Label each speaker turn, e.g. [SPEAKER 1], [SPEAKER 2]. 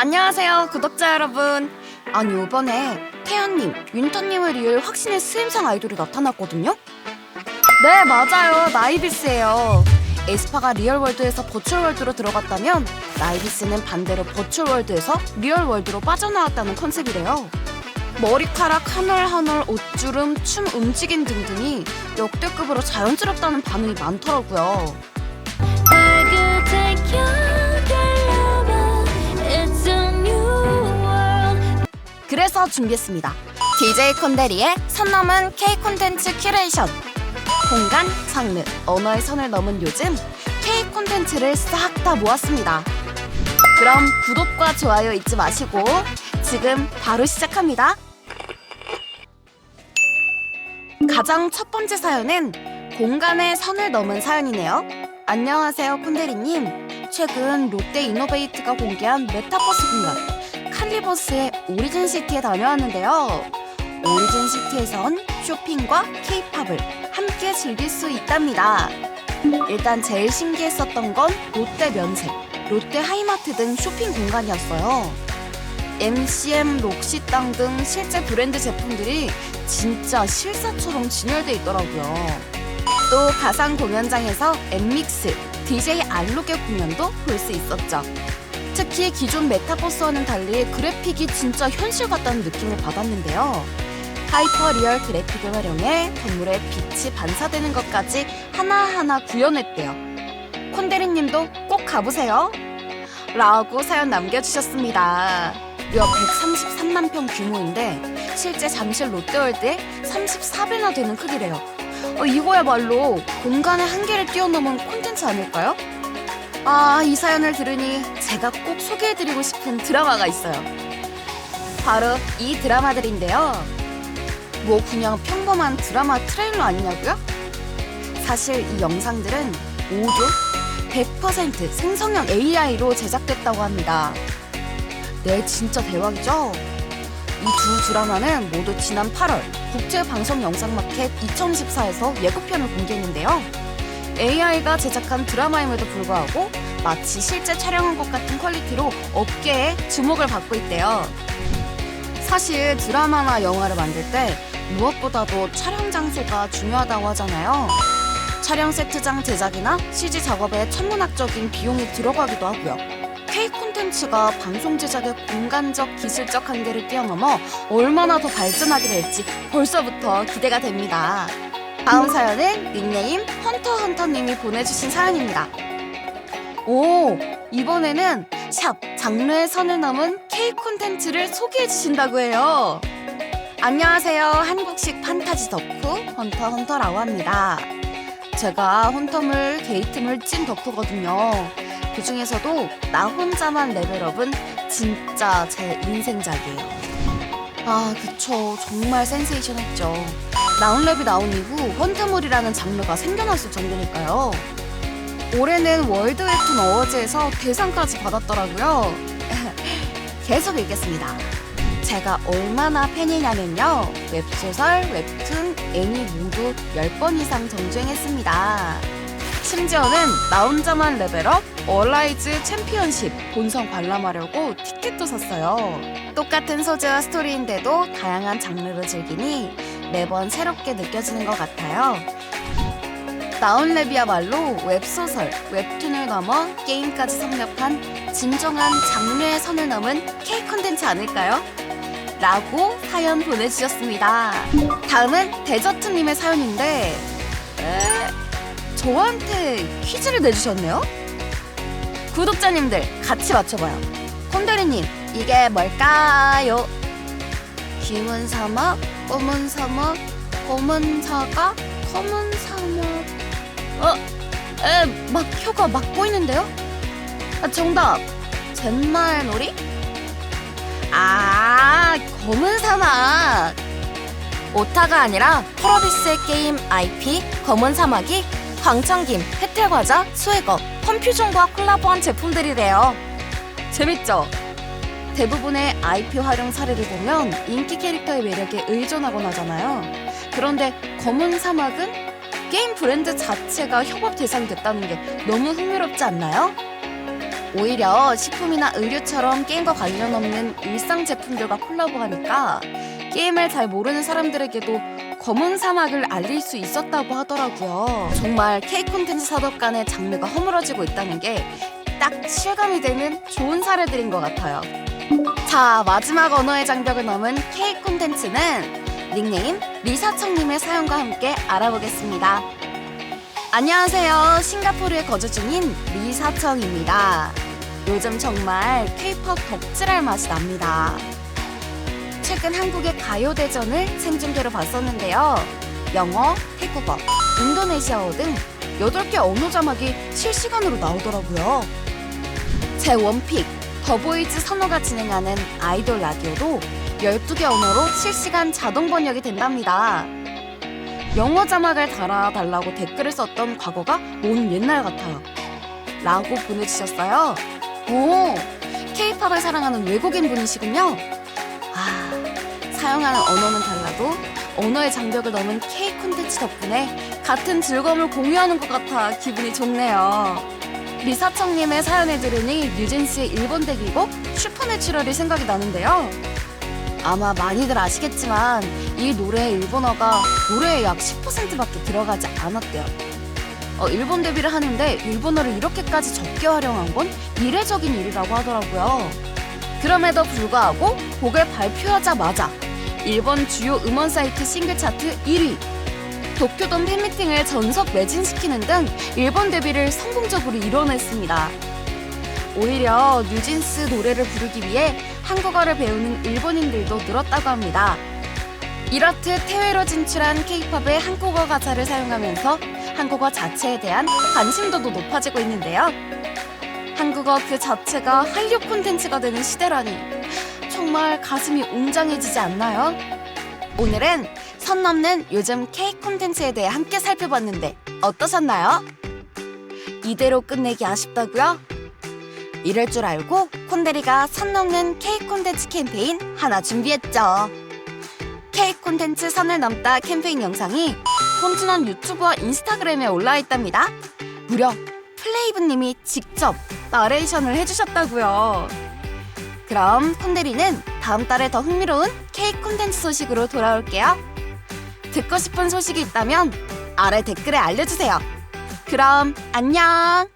[SPEAKER 1] 안녕하세요, 구독자 여러분. 아니, 이번에 태연님, 윈터님을 이을 확신의 수임상 아이돌이 나타났거든요? 네, 맞아요. 나이비스예요. 에스파가 리얼월드에서 버추얼월드로 들어갔다면 나이비스는 반대로 버추얼월드에서 리얼월드로 빠져나왔다는 컨셉이래요. 머리카락 한 올 한 올, 옷주름, 춤 움직임 등등이 역대급으로 자연스럽다는 반응이 많더라고요. 그래서 준비했습니다. DJ 콘데리의 선 넘은 K 콘텐츠 큐레이션. 공간, 장르, 언어의 선을 넘은 요즘 K 콘텐츠를 싹 다 모았습니다. 그럼 구독과 좋아요 잊지 마시고 지금 바로 시작합니다. 가장 첫 번째 사연은 공간의 선을 넘은 사연이네요. 안녕하세요, 콘데리님. 최근 롯데 이노베이트가 공개한 메타버스 공간 칼리버스의 오리진시티에 다녀왔는데요. 오리진시티에선 쇼핑과 케이팝을 함께 즐길 수 있답니다. 일단 제일 신기했었던 건 롯데 면세, 롯데 하이마트 등 쇼핑 공간이었어요. MCM, 록시땅 등 실제 브랜드 제품들이 진짜 실사처럼 진열돼 있더라고요. 또 가상 공연장에서 엠믹스, DJ 알록의 공연도 볼 수 있었죠. 특히 기존 메타버스와는 달리 그래픽이 진짜 현실 같다는 느낌을 받았는데요. 하이퍼 리얼 그래픽을 활용해 건물에 빛이 반사되는 것까지 하나하나 구현했대요. 콘데리님도 꼭 가보세요. 라고 사연 남겨주셨습니다. 무려 133만 평 규모인데 실제 잠실 롯데월드의 34배나 되는 크기래요. 이거야말로 공간의 한계를 뛰어넘은 콘텐츠 아닐까요? 이 사연을 들으니 제가 꼭 소개해드리고 싶은 드라마가 있어요. 바로 이 드라마들인데요. 뭐 그냥 평범한 드라마 트레일러 아니냐고요? 사실 이 영상들은 모두 100% 생성형 AI로 제작됐다고 합니다. 네, 진짜 대박이죠? 이 두 드라마는 모두 지난 8월 국제방송영상마켓 2014에서 예고편을 공개했는데요. AI가 제작한 드라마임에도 불구하고 마치 실제 촬영한 것 같은 퀄리티로 업계에 주목을 받고 있대요. 사실 드라마나 영화를 만들 때 무엇보다도 촬영 장소가 중요하다고 하잖아요. 촬영 세트장 제작이나 CG 작업에 천문학적인 비용이 들어가기도 하고요. K 콘텐츠가 방송 제작의 공간적 기술적 한계를 뛰어넘어 얼마나 더 발전하게 될지 벌써부터 기대가 됩니다. 다음 사연은 닉네임 헌터헌터님이 보내주신 사연입니다. 이번에는 샵 장르의 선을 넘은 K 콘텐츠를 소개해주신다고 해요. 안녕하세요, 한국식 판타지 덕후 헌터헌터라고 합니다. 제가 헌터물, 게이트물 찐 덕후거든요. 그 중에서도 나 혼자만 레벨업은 진짜 제 인생작이에요. 그쵸, 정말 센세이션했죠. 나운랩이 나온 이후 헌터물이라는 장르가 생겨났을 정도니까요. 올해는 월드 웹툰 어워즈에서 대상까지 받았더라고요. 계속 읽겠습니다. 제가 얼마나 팬이냐면요, 웹소설, 웹툰, 애니 모두 10번 이상 정주행했습니다. 심지어는 나 혼자만 레벨업, 얼라이즈 챔피언십 본성 관람하려고 티켓도 샀어요. 똑같은 소재와 스토리인데도 다양한 장르로 즐기니 매번 새롭게 느껴지는 것 같아요. 나온랩이야말로 웹소설, 웹툰을 넘어 게임까지 섭렵한 진정한 장르의 선을 넘은 K 콘텐츠 아닐까요? 라고 사연 보내주셨습니다. 다음은 데저트님의 사연인데 저한테 퀴즈를 내주셨네요? 구독자님들 같이 맞춰봐요. 콘데리님, 이게 뭘까요? 흰 사막, 검은 사막, 검은 사과, 검은 사막. 막 혀가 막 보이는데요? 정답, 젠마의 놀이? 검은 사막. 오타가 아니라 펄어비스의 게임 IP 검은 사막이 광천김, 혜태과자, 수액어, 펌퓨전과 콜라보한 제품들이래요. 재밌죠? 대부분의 IP 활용 사례를 보면 인기 캐릭터의 매력에 의존하곤 하잖아요. 그런데 검은 사막은 게임 브랜드 자체가 협업 대상이 됐다는 게 너무 흥미롭지 않나요? 오히려 식품이나 의류처럼 게임과 관련 없는 일상 제품들과 콜라보하니까 게임을 잘 모르는 사람들에게도 검은 사막을 알릴 수 있었다고 하더라고요. 정말 K 콘텐츠 산업 간의 장르가 허물어지고 있다는 게 딱 실감이 되는 좋은 사례들인 것 같아요. 자, 마지막 언어의 장벽을 넘은 K 콘텐츠는 닉네임 리사청님의 사연과 함께 알아보겠습니다. 안녕하세요. 싱가포르에 거주 중인 리사청입니다. 요즘 정말 K-POP 덕질할 맛이 납니다. 최근 한국의 가요대전을 생중계로 봤었는데요. 영어, 태국어, 인도네시아어 등 8개 언어 자막이 실시간으로 나오더라고요. 제 원픽, 더보이즈 선호가 진행하는 아이돌 라디오도 12개 언어로 실시간 자동 번역이 된답니다. 영어 자막을 달아달라고 댓글을 썼던 과거가 먼 옛날 같아요. 라고 보내주셨어요. 오, K-POP을 사랑하는 외국인 분이시군요. 사용하는 언어는 달라도 언어의 장벽을 넘은 K 콘텐츠 덕분에 같은 즐거움을 공유하는 것 같아 기분이 좋네요. 리사청님의 사연을 들으니 뉴진스의 일본 데뷔곡 슈퍼내추럴이 생각이 나는데요. 아마 많이들 아시겠지만 이 노래의 일본어가 노래의 약 10%밖에 들어가지 않았대요. 일본 데뷔를 하는데 일본어를 이렇게까지 적게 활용한 건 이례적인 일이라고 하더라고요. 그럼에도 불구하고 곡을 발표하자마자 일본 주요 음원 사이트 싱글 차트 1위, 도쿄돔 팬미팅을 전석 매진시키는 등 일본 데뷔를 성공적으로 이뤄냈습니다. 오히려 뉴진스 노래를 부르기 위해 한국어를 배우는 일본인들도 늘었다고 합니다. 이렇듯 해외로 진출한 K-POP의 한국어 가사를 사용하면서 한국어 자체에 대한 관심도도 높아지고 있는데요. 한국어 그 자체가 한류 콘텐츠가 되는 시대라니 정말 가슴이 웅장해지지 않나요? 오늘은 선 넘는 요즘 K 콘텐츠에 대해 함께 살펴봤는데 어떠셨나요? 이대로 끝내기 아쉽다고요? 이럴 줄 알고 콘대리가 선 넘는 K 콘텐츠 캠페인 하나 준비했죠. K 콘텐츠 선을 넘다 캠페인 영상이 폰준원 유튜브와 인스타그램에 올라와 있답니다. 무려 플레이브님이 직접 나레이션을 해주셨다고요. 그럼 콘대리는 다음 달에 더 흥미로운 K 콘텐츠 소식으로 돌아올게요. 듣고 싶은 소식이 있다면 아래 댓글에 알려주세요. 그럼 안녕!